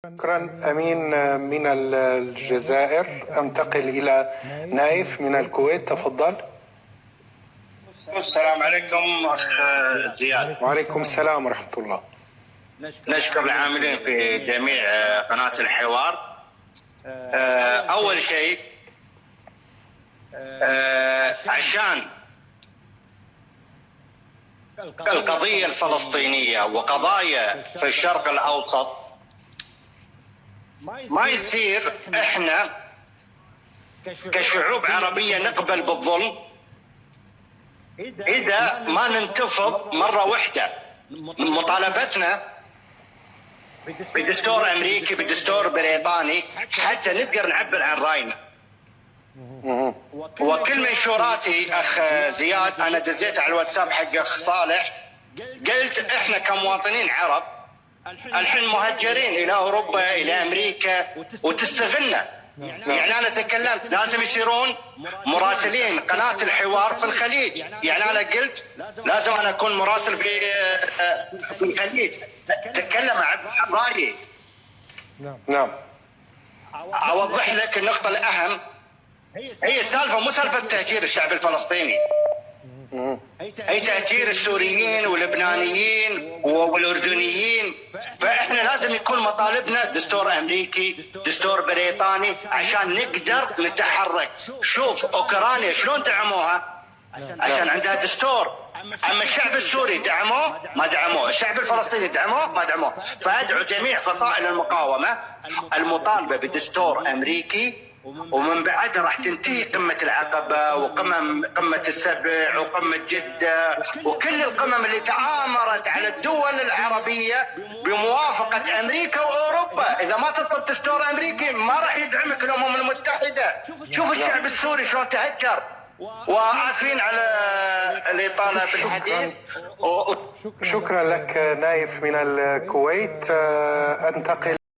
شكرا أمين من الجزائر. أنتقل إلى نايف من الكويت، تفضل. السلام عليكم أخ زياد. وعليكم السلام ورحمة الله. نشكر العاملين في جميع قناة الحوار. أول شيء عشان القضية الفلسطينية وقضايا في الشرق الأوسط ما يصير احنا كشعوب عربية نقبل بالظلم إذا ما ننتفض مرة واحدة. مطالبتنا بدستور أمريكي، بدستور بريطاني، حتى نقدر نعبر عن رأينا. وكل منشوراتي أخ زياد أنا دزيت على الواتساب حق أخ صالح، قلت إحنا كمواطنين عرب الحين مهجرين إلى أوروبا إلى أمريكا وتستغلنا. يعني أنا تكلمت لازم يصيرون مراسلين قناة الحوار في الخليج. يعني أنا قلت لازم أنا أكون مراسل في الخليج، تتكلم عن رأيي. نعم. أوضح لك النقطة الأهم، هي السالفة مو سالفة تهجير الشعب الفلسطيني، هي تهجير السوريين واللبنانيين والأردنيين. فإحنا لازم يكون مطالبنا دستور أمريكي، دستور بريطاني، عشان نقدر نتحرك. شوف أوكرانيا شلون دعموها عشان عندها دستور. أما الشعب السوري دعموه ما دعموه، الشعب الفلسطيني دعموه ما دعموه. فأدعو جميع فصائل المقاومة المطالبة بدستور أمريكي، ومن بعد راح تنتهي قمة العقبة قمة السبع وقمة جدة وكل القمم اللي تآمرت على الدول العربية بموافقة أمريكا وأوروبا. إذا ما تطلب دستور أمريكي ما راح يدعمك الأمم المتحدة. شوف الشعب السوري شلون تهجر. وآسفين على الإطالة في الحديث. شكرا لك نايف من الكويت. أنتقل